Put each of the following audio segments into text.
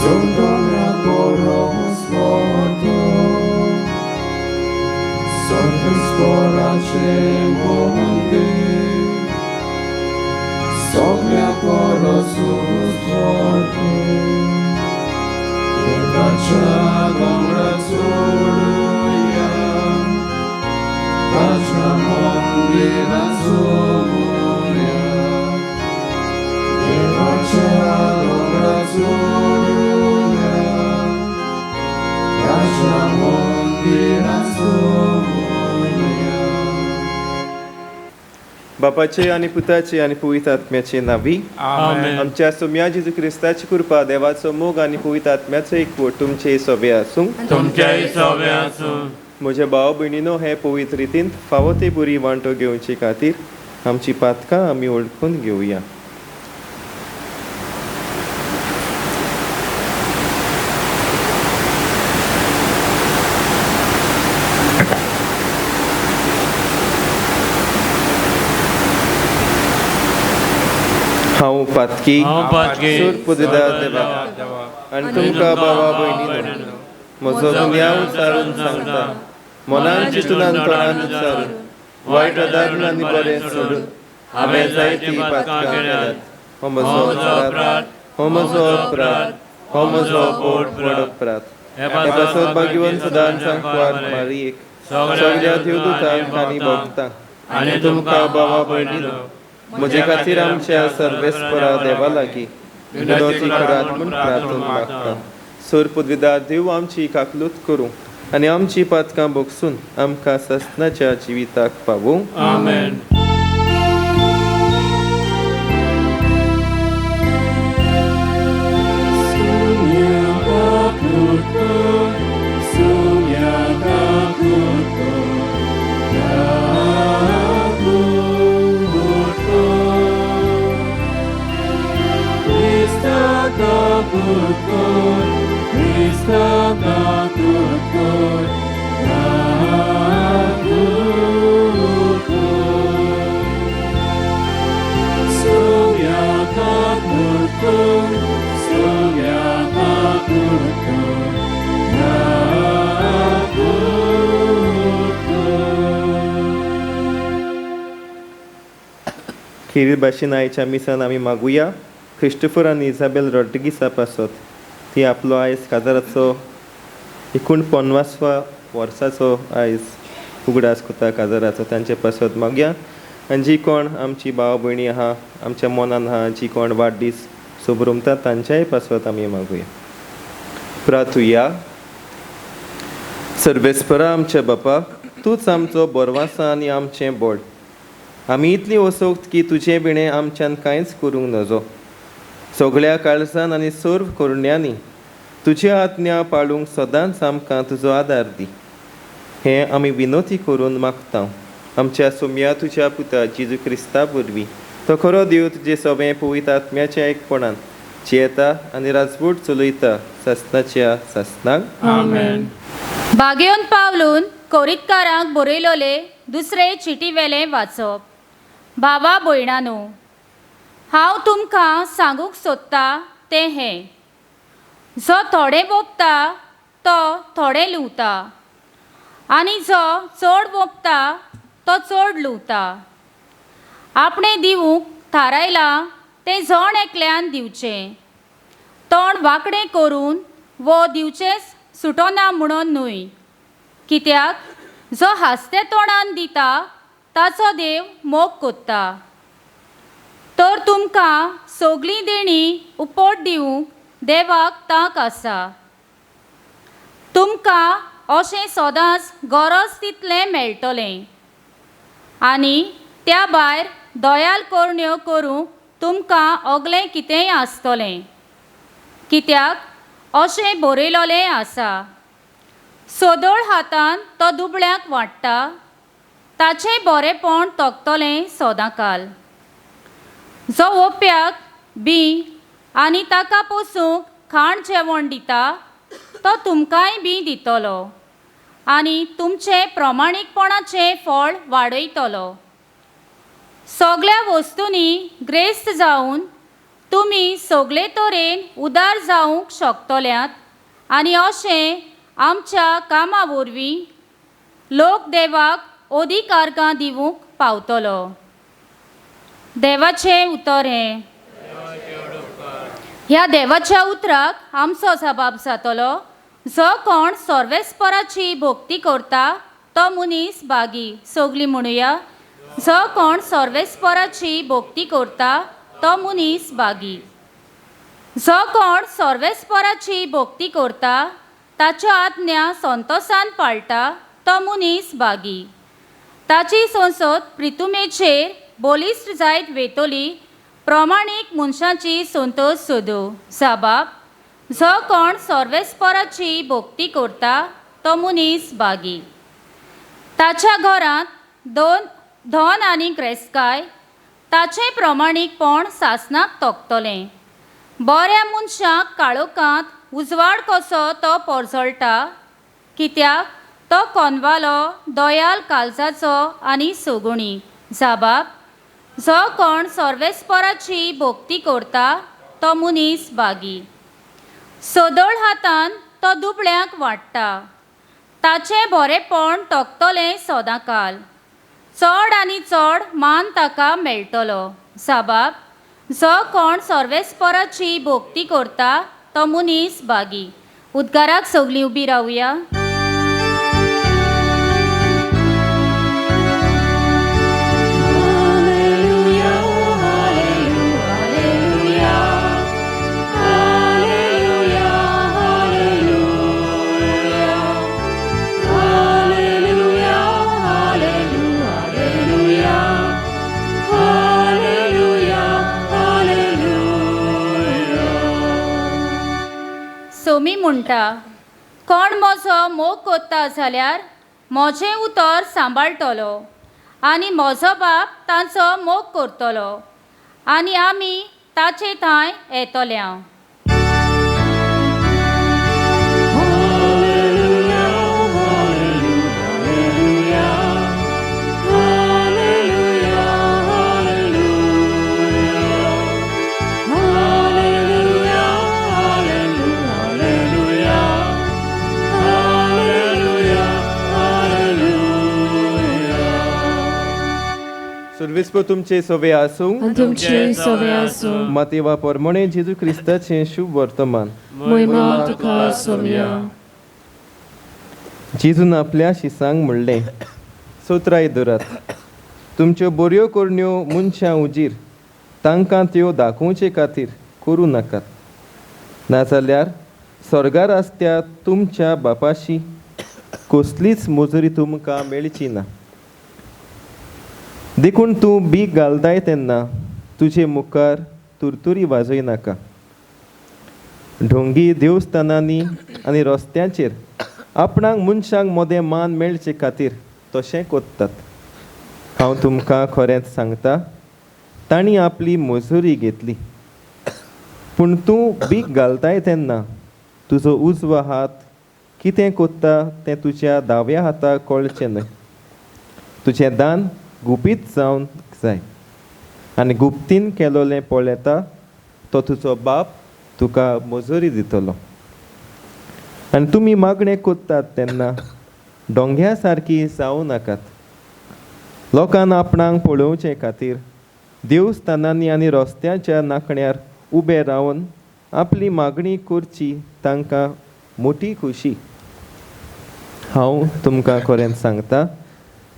Sodoma porosłoto, sądy sporacze mądy, soglia porosłoto, jebacza gratuluja, bacza mądy razumuja, jebacza gratuluja. बापाचे आणि पुताचे आणि पवित्र आत्म्याचे नावी आमेन. आमच्या सोम्या जेजू ख्रिस्ताची कृपा देवाचो मोग आणि पवित्र आत्म्याचो एकवट तुमचे सवे आसूं तुमच्याही सवे आसूं. म्हज्या भाव भयणीनो हे पवित्र रितीन फावो ते बरी वांटो घेवचे खातीर आमची पातकां आमी ओळखून घेवया. हांव पातकी सूर पुदिदा देवा आनी तुमकां भावा भयणीनो म्हजो दुनिया उचारून सांगता, मनान चिंतून तोंडान उचारून वायट अदारण आनी बरें सोडून हांवें जायतीं पातकां केल्यात. हो म्हजो अपराध, हो म्हजो अपराध, हो म्हजो व्हड अपराध. हे पासत भाग्यवन सदांच सांगवार मारयेक सगळ्या देवदूतांक आनी भक्तांक आनी तुमकां भावा भयणीनो म्हजे खातीर आमच्या सर्वेस्परा देवा लागीं विनोती करात म्हूण प्रार्थना मागता. सूर पुद्विदार देव आमची काकलूत करूं आनी आमची पातकां भोगसून आमकां ससनाच्या जिविताक पावूं. आमेन. खीर भाशेन आयच्या मिसान आमी मागुया क्रिस्टोफर आनी इजाबेल रॉड्रिगीसा पासत ती आपलो आयज काजाराचो 49व्या वर्साचो आयज उगडास कोता काजाराचो तांचे पासत मागया. आनी जी कोण आमची भाव भयणी आहा आमच्या मनान आहा जी कोण वाडदीस शुभ रमतात तांच्याय पासत आमी मागुया. प्रार्थुया. सर्वेस्परा आमच्या बापाक तूंच आमचो बरवासा आनी आमचें बोड. आमी इतली वसोक्त की तुजे बिणे आमच्यान कांयच करूंक नजो. सगळ्या काळजान आनी सर्व करुण्यांनी तुज्या आज्ञा पाळूंक सदांच आमकां तुजो आदार दी. हें आमी विनोती करून मागता आमच्या सोम्या तुज्या पुता जेजू क्रिस्ता वरवीं. तो खरो देव तुजे सगळें पवित्र आत्म्याच्या एकपणान जियेता आनी राजवट चलयता ससनाच्या ससनाक. आमेन. बागेवन पावलून कोरीतकारांक बरयलोले दुसरे चिटीवेले वाचप. भावा भयणानो, हांव तुमकां सांगूंक सोदतां तें हें, जो थोडें भोगता तो थोडें लुवता आनी जो चड भोगता तो चड लुवता. आपणें दिवूंक थारायलां तें जण एकल्यान दिवचें, तोंड वांकडें करून वो दिवचेंच सुटोना म्हणून न्हय. कित्याक जो हास्ते तोंडान दिता ताचो देव मोग कोत्ता. तर तुमकां सगळीं देणी उपोट दिवंक देवाक तांक आसा. तुमकां अशें सदांच गरज तितलें मेळटलें आनी त्या भायर दयाल करण्यो करूंक तुमकां अगलें कितेंय आसतलें. कित्याक अशें बरयलोलें आसा, सोदोळ हातान तो दुबळ्याक वाडटा, ताचें बरेंपण तोगतलें सदांकाल. जो ओप्याक बी आनी ताका पोसूंक खाण जेवण दिता तो तुमकांय बी दितलो आनी तुमचे प्रमाणीकपणाचें फळ वाडयतलो. सगळ्या वस्तूंनी ग्रेस्त जावन तुमी सगळे तरेन उदार जावंक शकतल्यात आनी अशें आमच्या कामा वरवीं लोक देवाक अधिकारकां दिवूंक पावतलो. देवाचें उतर हें. ह्या देवाच्या उतराक आमचो जबाब जातलो. जो कोण सर्वेस्पराची भक्ती करता तो मनीस बागी. सगळीं म्हणुया. जो कोण सर्वेस्पराची भक्ती करता तो मनीस बागी. जो कोण सर्वेस्पराची भक्ती करता ताच्यो आज्ञा संतोशान पाळटा तो मनीस बागी. ताची संसद प्रितुमेचेर बलिश्ट जायत वेतली. प्रमाणीक मनशाची संतोश सोदो. जबाब. जो कोण सर्वेस्पराची भक्ती करता तो मनीस बागी. ताच्या घरांत धन आनी क्रेस्काय ताचें प्रमाणीकपण सासणाक तोखतलें. बऱ्या मनशाक काळोखांत उजवाड कसो तो परजळटा, कित्याक तो कोनवालो, दयाल काळजाचो आनी सगुणी. जबाब. जो कोण सर्वेस्पराची भक्ती करता तो मनीस बागी. सोदोळ हातान तो दुबळ्यांक वाडटा. ताचें बरेपण तोखतलें सदांकाल. चड आनी चड मान ताका मेळटलो. जबाब. जो कोण सर्वेस्पराची भक्ती करता तो मनीस बागी. उद्गाराक सगळीं उबी रावया. सोमी म्हणटा, कोण म्हजो मोग कोत्ता जाल्यार म्हजें उतर सांबाळटलो आनी म्हजो बाप तांचो मोग करतलो आनी आमी ताचे थंय येतल्या. सर्वेस्पर तुमचे सवे आसूं. तुमचे सवे आसूं. मातेवा परमणे जेजू क्रिस्ताचें शुभ वर्तमान. महिमा तुका सोम्या. जेजून आपल्या शिसांक म्हणलें, सोत्राय धरात. तुमच्यो बऱ्यो करण्यो मनशां उजीर तांकां त्यो दाखोवचे खातीर करूं नाकात. नाजाल्यार स्वर्गार आसत्या तुमच्या बापाशी कसलीच मजुरी तुमकां मेळची ना. देखून तूं बीक घालताय तेन्ना तुजे मुखार तुरतुरी वाजय नाका. ढोंगी देवस्थानांनी आनी रस्त्यांचेर आपणाक मनशांक मोदें मान मेळचे खातीर तशें कोत्तात. हांव तुमकां खरेंच सांगता, तांणी आपली मजुरी घेतली. पूण तूं बीक घालताय तेन्ना तुजो उजवो हात कितें कोत्ता तें तुज्या दाव्या हाताक कळचें न्हय. तुजें दान गुपीत जावंक जाय आनी गुप्तीन केलोलें पळयता तो तुजो बाप तुका मजुरी दितलो. आनी तुमी मागणें कोत्तात तेन्ना डोंग्या सारकी जावं नाकात. लोकांक आपणाक पळोवचे खातीर देवस्थानांनी आनी रस्त्याच्या नाकण्यार उबे रावन आपली मागणी करची तांकां मोठी खुशी. हांव तुमकां खरेंच सांगता,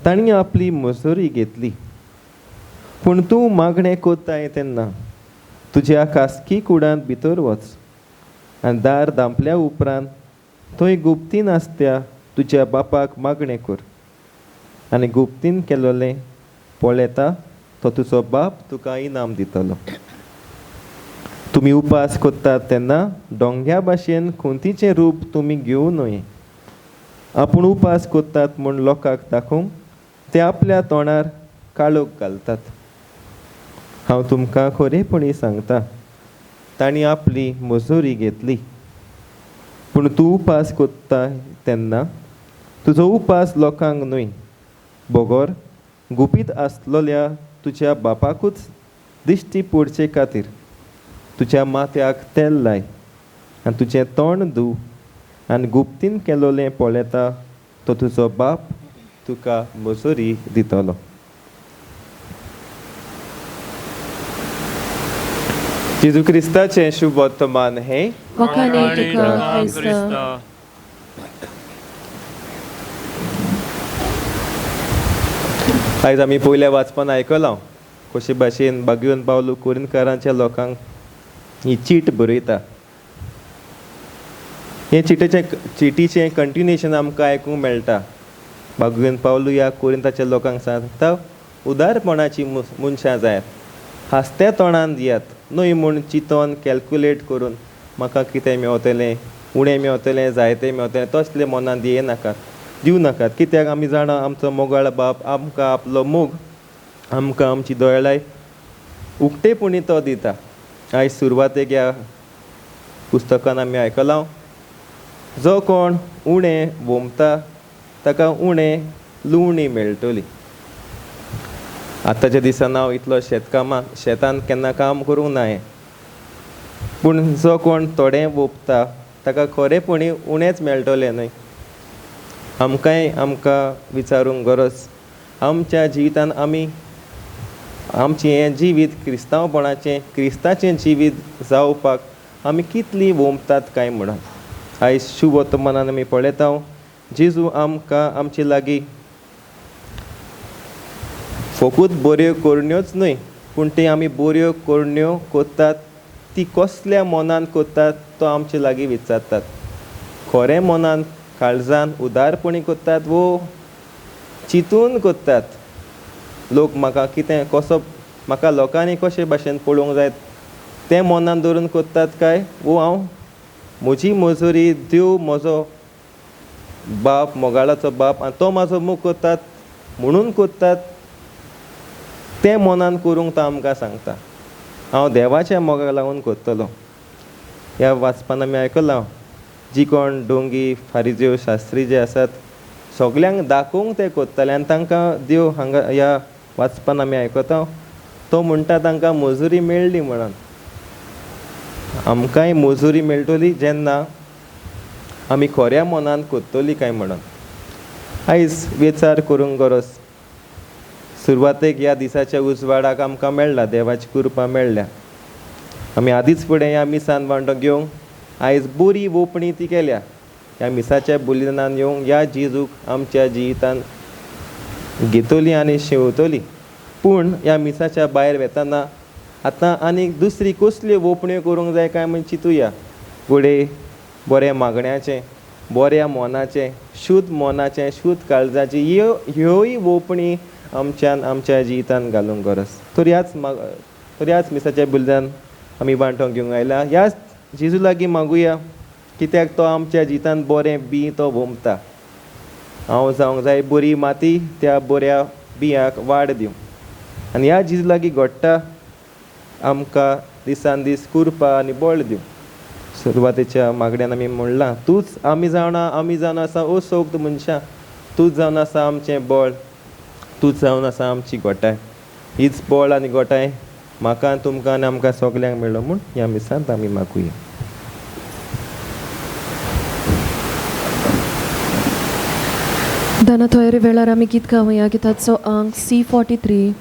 तांणी आपली मजुरी घेतली. पूण तूं मागणें कोत्ताय तेन्ना तुज्या खासगी कुडांत भितर वच आनी दार धांपल्या उपरांत थंय गुप्तीन आसत्या तुज्या बापाक मागणें कर. आनी गुप्तीन केलोलें पळयता तो तुजो बाप तुका इनाम दितलो. तुमी उपास कोत्तात तेन्ना डोंग्या भाशेन खंयचें रूप तुमी घेवं न्हय. आपूण उपास कोत्तात म्हूण लोकांक दाखोवंक ते आपल्या तोंडार काळोख घालतात. हांव तुमकां खरेपणी सांगता, तांणी आपली मजुरी घेतली. पूण तूं उपास कोत्ता तेन्ना तुजो उपास लोकांक न्हय, बोगोर गुपीत आसलोल्या तुज्या बापाकूच दिश्टी पडचे खातीर तुज्या माथ्याक तेल लाय आनी तुजें तोंड धू आनी गुप्तीन केलोलें पळयता तो तुजो बाप तुका मजुरी दितलो. जेजू क्रिस्ताचें शुभ वर्तमान हें वखाणी तुका क्रिस्ता. आयज आमी पयल्या वाचपान आयकलां कशे भाशेन बागयोन पावलो कुरिंदकारांच्या लोकांक ही चीट बरयता. हे चिटीचें कंटिन्युएशन आमकां आयकूंक मेळटा. बागयोन पावलो ह्या कुरिंताच्या लोकांक सांगता उदारपणाची मनशां जायात, हांसत्या तोंडान दियात, न्हय म्हूण चिंतोन कॅल्क्युलेट करून म्हाका कितें मेवतलें, उणें मेवतलें, जायतें मेवतलें तसलें मनान दिवं नाकात. कित्याक आमी जाणा आमचो मोगाळ बाप आमकां आपलो मोग आमकां आमची दोळाय उक्तेपणी तो दिता. आयज सुरवातेक ह्या पुस्तकान आमी आयकलां जो कोण उणें वोमता ताका उणें लुवणी मेळटली. आतांच्या दिसान हांव इतलो शेतान केन्ना काम करूंक नाये, पूण जो कोण थोडें वोपता ताका खरेपणी उणेंच मेळटलें न्हय. आमकां विचारूंक गरज आमच्या जिवितान आमी आमचें हें जिवीत क्रिस्तांवपणाचें क्रिस्ताचें जिवीत जावपाक आमी कितलीं वोमतात काय म्हणून. आयज शुभ वर्तमानान आमी पळयता जेजू आमकां आमचे लागीं फकत बऱ्यो करण्योच न्हय पूण ते आमी बऱ्यो करण्यो कोत्तात ती कसल्या मनान कोत्तात तो आमचे लागीं विचारतात. खरें मनान काळजान उदारपणी कोत्तात वो चिंतून कोत्तात. लोक म्हाका कितें कसो म्हाका लोकांनी कशे भाशेन पळोवंक जाय तें मनान धरून कोत्तात काय वो हांव म्हजी मजुरी देव म्हजो बाप मोगाळाचो बाप आनी तो म्हाजो मोग कोत्तात म्हणून कोत्तात तें मनान करूंक तो आमकां सांगता. हांव देवाच्या मोगाक लागून कोत्तलो. ह्या वाचपान आमी आयकलां जी कोण डोंगी फारिज्यो शास्त्री जे आसात सगल्यांक दाखोवंक ते कोत्ताले आनी तांकां देव हांगा ह्या वाचपान आमी आयकता तो म्हणटा तांकां मजुरी मेळ्ळी म्हणून. आमकांय मजुरी मेळटली जेन्ना आमी खऱ्या मनान कोत्तली काय म्हणून. आयज विचार करूंक गरज सुरवातेक ह्या दिसाच्या उजवाडाक आमकां मेळ्ळा देवाची कृपा मेळ्ळ्या. आमी आदींच फुडें ह्या मिसान वांटो घेवंक आयज बरी ओपणी ती केल्या. ह्या मिसाच्या बलिदानान येवंक ह्या जेजूक आमच्या जिवितान घेतली आनी शेवतली. पूण ह्या मिसाच्या भायर वेताना आतां आनीक दुसरी कसल्यो ओपण्यो करूंक जाय काय म्हण चिंतुया. फुडें बऱ्या मागण्याचें, बऱ्या मोनाचें, शुद्ध मोनाचें, शुद्ध काळजाची ह्योय ओपणी आमच्यान आमच्या जिवितान घालूंक गरज. तर ह्याच मिसाच्या बलिदान आमी वांटोवंक घेवंक आयला. ह्याच जेजू लागीं मागुया कित्याक तो आमच्या जिवितान बरें बी तो भोमता. हांव जावंक जाय बरी माती त्या बऱ्या बियांक वाड दिवं आनी ह्या जेजू लागीं घडटा आमकां दिसान दीस कृपा आनी बळ दिवं. सुरवातेच्या मागण्यान आमी म्हणलां तूंच आमी जावन आसा ओ सोक्त मनशां, तूंच जावन आसा आमचें बळ, तूंच जावन आसा आमची गोठाय. हीच बळ आनी गोठाय म्हाका तुमकां आनी आमकां सगल्यांक मेळ्ळो म्हूण ह्या मिसांत आमी मागुया. दाना तयारी वेळार आमी गीत गावया. गिताचो अंक C43.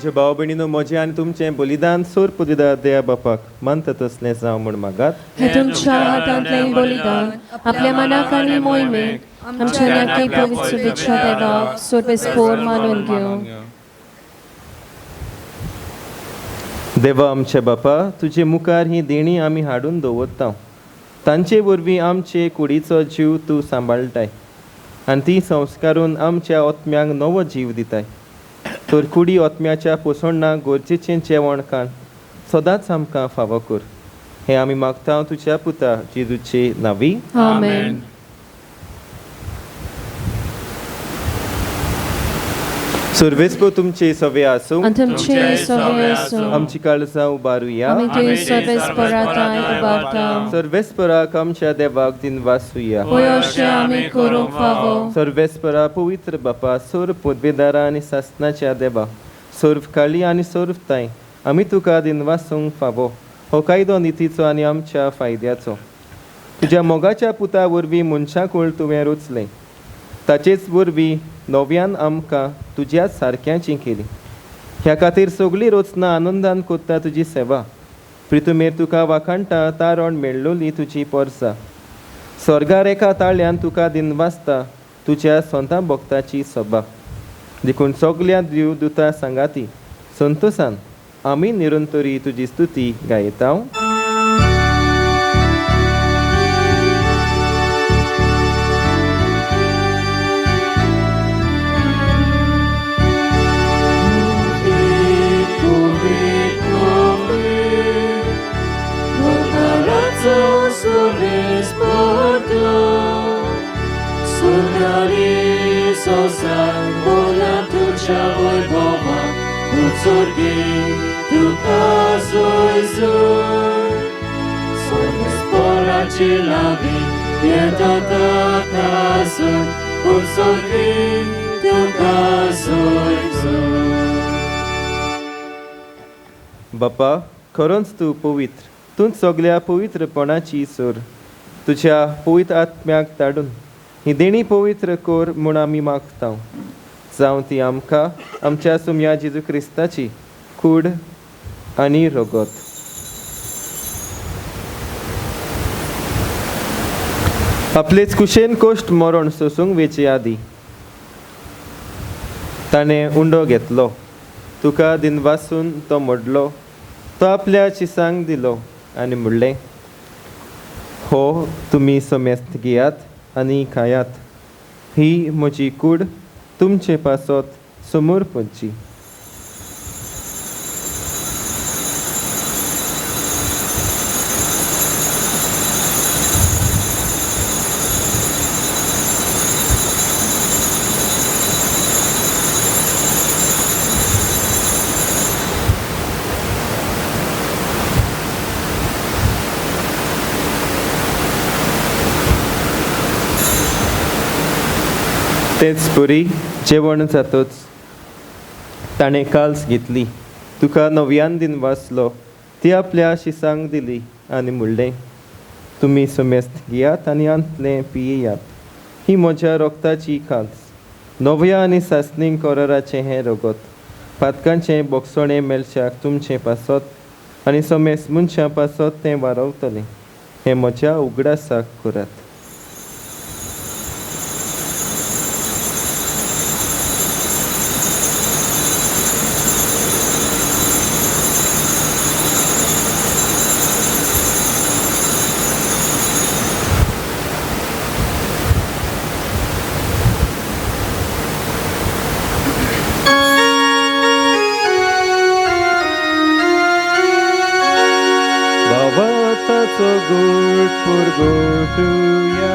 म्हज्या भाव भयणीनो म्हजें आनी तुमचें बलिदान सोर्प दिता देया बापाक मानता तसलें जावं म्हूण मागात. हे तुमच्या हातांतलें बलिदान आपल्या मनाक आनी मोहिमेक आमच्या नक्की पवित्र विच्छा देवाक सोर्पेस्पोर मानून घेवं. देवा आमचे बापा, तुजे मुखार ही देणी आमी हाडून दवरता. तांचे वरवीं आमचे कुडीचो जीव तूं सांबाळटाय आनी ती संस्कारून आमच्या आत्म्यांक नवो जीव दिताय. तर कुडी आत्म्याच्या पोसणाक गरजेचें जेवण खाण सदांच आमकां फावो कर. हें आमी मागता तुज्या पुता जेजूचे नांवी. आमेन. सर्वेस्पो तुमचे सवे आसूं आनी तुमचे सवे आसूं. आमची काळजां उबारुया. आमी तुवें सर्वेस्पराताय उबारता. सर्वेस्पराक आमच्या देवाक दिनवासुया. पळय अशें आमी करूंक फावो. सर्वेस्परा पवित्र बापा, सर्व पोदबेदारा आनी सासणाच्या देवा, सर्व काळी आनी सर्व ताय आमी तुका दिनवासूंक फावो. हो कायदो नितीचो आनी आमच्या फायद्याचो. तुज्या मोगाच्या पुता वरवीं मनशां कुळ तुवें रुचलें. ताचेच वरवीं नव्यान आमकां तुज्या सारक्याची केली. ह्या खातीर सगळीं रोचनां आनंदान कोत्ता तुजी सेवा. प्रितुमेर तुका वाखाणटा तारण मेळ्ळोली तुजी पोरसां. स्वर्गार एका ताळ्यान तुका दिनवासता तुज्या स्वता भक्ताची सभा. देखून सगल्या देव दुता सांगाती संतोसान आमी निरंतरी तुजी स्तुती गायता. बापा, खरोच तूं पवित्र. तूंच सगल्या पवित्रपणाची सोर. तुज्या पवित्र आत्म्याक धाडून ही देणी पवित्र कोर म्हूण आमी मागता. जावं ती आमकां आमच्या सुम्या जेजू क्रिस्ताची कूड आनी रगत. आपलेच कुशेन कोश्ट मरण सोसूंक वेचे आदी ताणें उंडो घेतलो. तुका दिनवासून तो मोडलो. तो आपल्या चिसांक दिलो आनी म्हणलें, हो तुमी समेस्त घेयात आनी खायात. ही म्हजी कूड तुमचे पासत समोर पडची. तेच पुरी जेवण जातोच ताणें काल्स घेतली. तुका नव्यान दिन वाचलो. ती आपल्या शिसांक दिली आनी म्हणलें, तुमी समेस्त घेयात आनी आंतलें पियेयात. ही म्हज्या रोगताची काल्स. नव्या आनी सासणीक कोराराचें हें रगत. पातकांचें बोगसोणें मेलशाक तुमचें पासत आनी समेस्त मनशां पासत तें वारवतलें. हें म्हज्या उगडासाक करात. Bhavataco good purgotuya.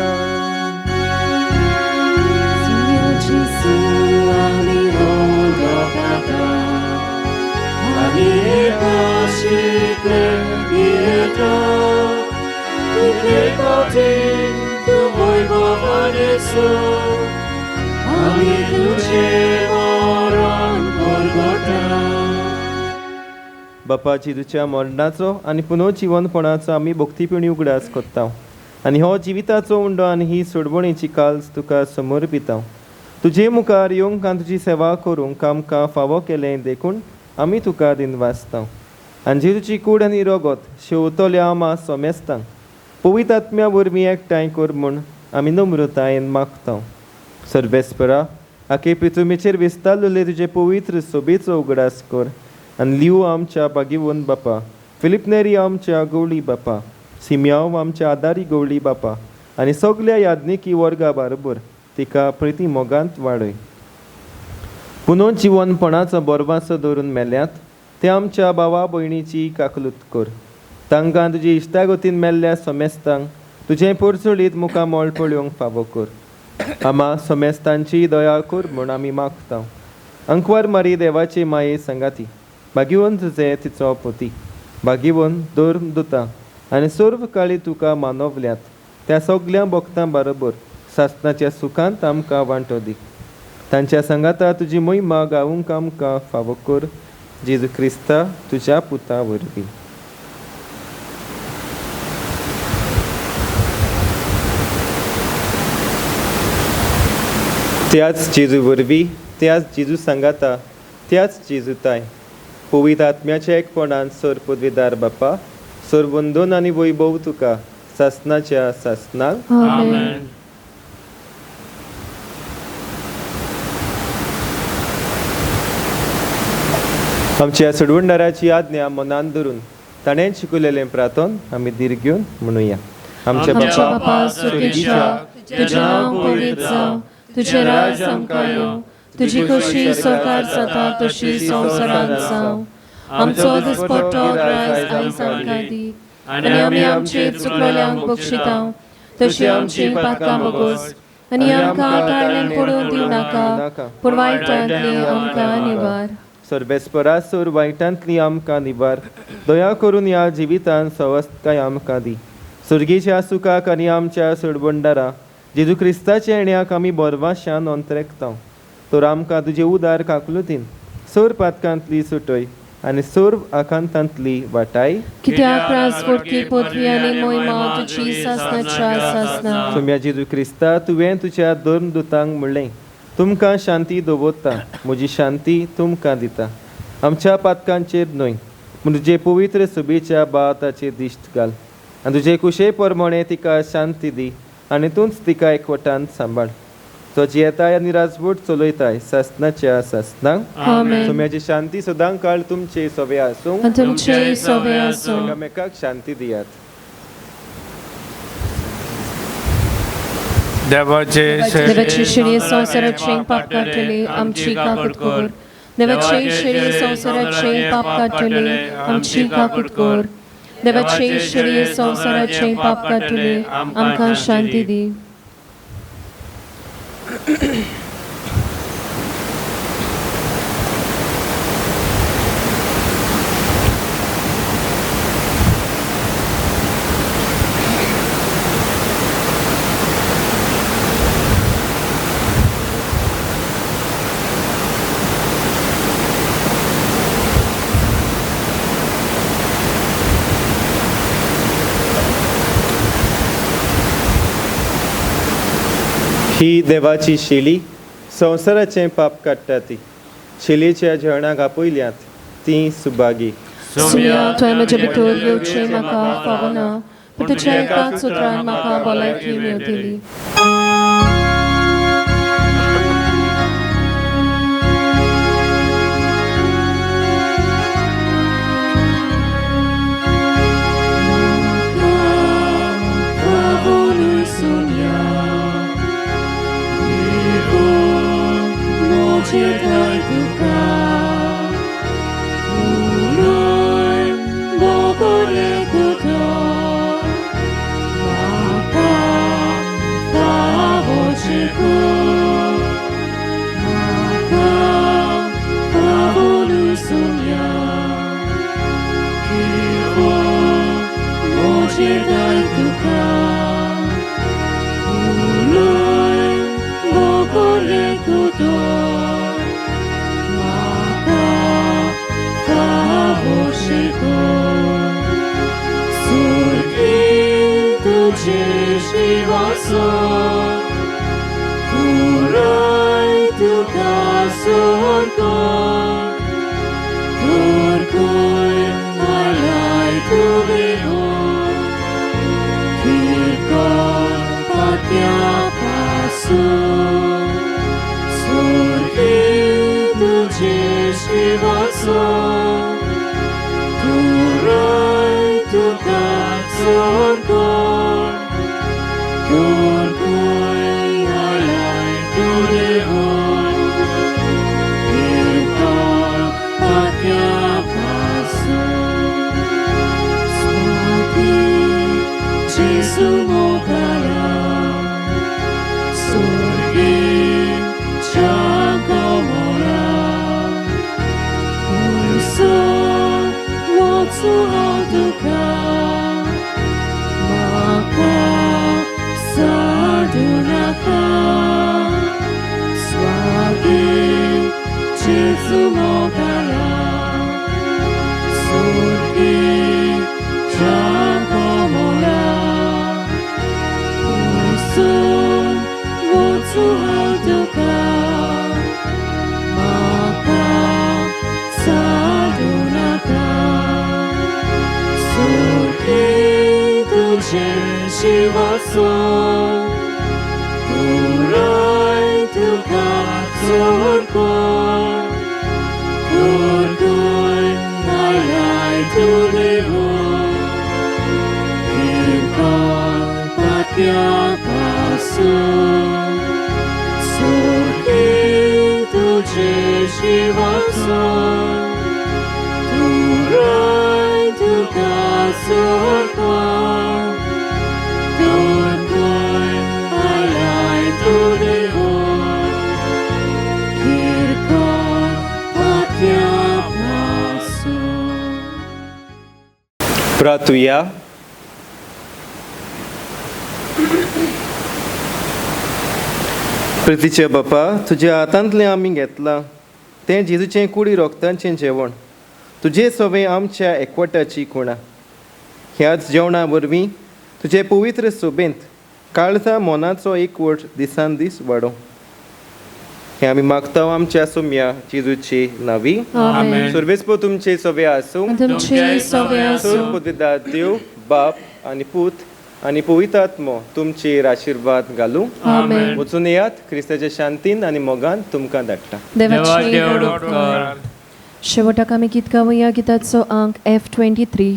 Jesu ami rodokata, ami ekashite ieto, tukle kotin tu moj bavanesu, ami tuche moran Golgota. बापा जेजूच्या मरणाचो आनी पुनर्जीवनपणाचो आमी भक्तीपणी उगडास कोत्ता आनी हो जिविताचो उंडो आनी ही सोडवणेची काल्स तुका समर्पिता. तुजे मुखार येवंक आनी तुजी सेवा करूंक आमकां फावो केलें देखून आमी तुका दिन वाचतां आनी जेजूची कूड आनी रोगोत शेवतोल्या आमा सोमेस्तां पवित्र आत्म्या वरवीं एकठांय कर म्हूण आमी नम्रतायेन मागतां. सर्वेस्परा आखे पृथ्वीचेर विस्तारलेले तुजे पवित्र सोबेचो उगडास कर आनी लिव आमच्या बागीवन बापा, फिलिप नेरी आमच्या गवळी बापा, सिमियांव आमच्या आदारी गवळी बापा आनी सगल्या याज्ञिकी वर्गा बरोबर तिका प्रती मोगांत वाडय. पुनो जिवनपणाचो बोरवासो धरून मेल्यात ते आमच्या भावा भयणीची काकलूत कर. तांकां तुजी इश्टागतीन मेल्ल्या सोमेस्तांक तुजें परचुळीत मुखां मोळ पळोवंक फावो कर. आमा सोमेस्तांची दया कर म्हूण आमी मागतां. अंकवार मारी देवाचे माये संगाती, भागिवन तुजे तिचो पोती, भागिवन धर्म दुतां आनी सर्व काळी तुका मानवल्यात त्या सगल्या भक्तां बरोबर सासणाच्या सुखांत आमकां वांटो दी. तांच्या संगाता तुजी महिमा गावूंक आमकां फावो कर. जेजू क्रिस्ता तुज्या पुता वरवीं. त्याच जेजू वरवीं, त्याच जेजू सांगाता, त्याच जेजूताय पवित्र आत्म्याच्या एकपणान सर पदवीदार बापा, सर वंदन आनी वैभव तुका सासणाच्या सासणाक. आमेन. आमच्या सोडवणदाराची आज्ञा मनान धरून ताणें शिकयलेलें प्रार्थन आमी दिर्घ्योन म्हणुया. आमच्या बापा सुर्गीच्या, तुजें नांव पवित्र जावं, तुजें राज आमकां येवं, तुजी कशी सरकार जाता तशी संवसारांत जावं. आमचो दिसपट्टो रायज आयज आमकां दी आनी आमी आमचे चुकलोल्यांक बक्षितां तशी आमची पातकां बगोस आनी आमकां काळ्यान पडून दिवं नाका पूण वायटांतली आमकां निवार. सर्वेस्परा सर वायटांतली आमकां निवार. दया करून ह्या जिवितांत सवस्थकाय आमकां दी. सुर्गेच्या सुखाक आनी आमच्या सोडवणदारा जेजू क्रिस्ताच्या येण्याक आमी बोरवाशान अंतरेकतां. तर आमकां तुजे उदार काकलुतीन सर पातकांतली सुटय आनी सर्व आकांतांतली वाटाय. कित्याक राजवटकी पदवी आनी मोहिमा तुजी सासणाच्या सासना. सोम्या जेजू क्रिस्ता तुवें तुज्या धर्म दुतांक म्हणलें, तुमकां शांती दवरता, म्हजी शांती तुमकां दिता. आमच्या पातकांचेर न्हय पूण तुजे पवित्र सुबेच्या बाताचेर दिश्ट घाल आनी तुजे कुशे प्रमाणे तिका शांती दी आनी तूंच तिका एकवटान सांबाळ. तो जियेताय आनी राजवट चलयताय सासणाच्या सासनाक. आमेन. सोम्याची शांती सदां काळ तुमचे सोबे आसूं आनी तुमचे सोबे आसूं. एकामेकाक शांती दियात. देवाचे शिडी संवसाराचे पाप काडटली आमची काकूट कर. देवाचे शिडी संवसाराचे पाप काडटली आमची काकूट कर. देवाचे शिडी संवसाराचे पाप काडटली आमकां शांती दी. ही देवाची शेली संवसाराचें पाप काडटा ती. शेलीच्या जेवणाक आपयल्यात ती सुभागी. सुमिया तुवें म्हजे भितर येवचें म्हाका फावो ना पूण तुज्या एकाच उतरान म्हाका भलायकी मेळटली. Turai tu kasur kor, 주목하라 소리 잠깐만라 벌써 我做好的歌Maka sadunaka Swagi Jesu mogala Surgi Jamkomola Usun Wotsu Hauduka Maka sadunaka Surgi 진실와서 두라이 두가 좋을걸 돌굴 나라이 두리고 힘껏 바뀌어가서 소리도 진실와서 두라이 두가 좋을걸 प्रार्थूया प्रितीचे बापा तुज्या हातांतलें आमी घेतलां तें जेजूचें कुडी रोगतांचें जेवण तुजे सवें आमच्या एकवटाची खुणा ह्याच जेवणा वरवीं तुजे पवित्र सोबेंत काळजा मोनाचो एकवट दिसान दीस वाडो हें आमी मागता आमच्या सोम्या जेजूची नांवी Amen. सर्वेस्पो तुमचे सवे आसूं तुमचे सवे आसूं. सोर पुदिदाद देव बाप आनी पूत आनी पवित्र आत्मो तुमचेर आशिर्वाद घालूं Amen. वचून येयात क्रिस्ताच्या शांतीन आनी मोगान तुमकां धाडटा देवाची घडोवक कर. शेवटाक आमी गीत गावया गिताचो अंक F23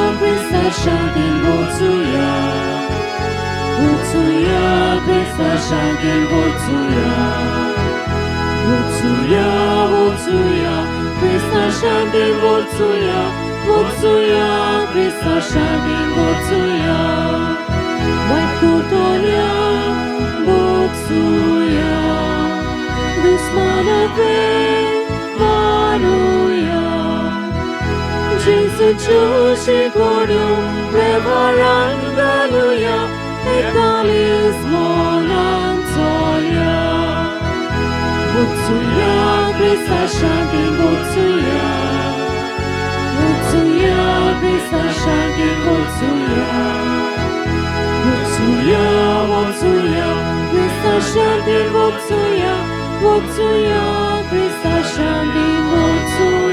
Shantin Botsuya, Botsuya, Krista Shantin Botsuya, Botsuya, Botsuya, Krista Shantin Botsuya, Botsuya, Krista Shantin Botsuya, Vaikutolia, Botsuya, Dusmanave, Varuya. Jesus Joshi Godu, Revarangaluya, Ekalis Monantoya. Botsuya, Krista Shankin Botsuya. Botsuya, Krista Shankin Botsuya. Botsuya, Botsuya, Krista Shankin Botsuya. Botsuya, Krista Shankin Botsuya.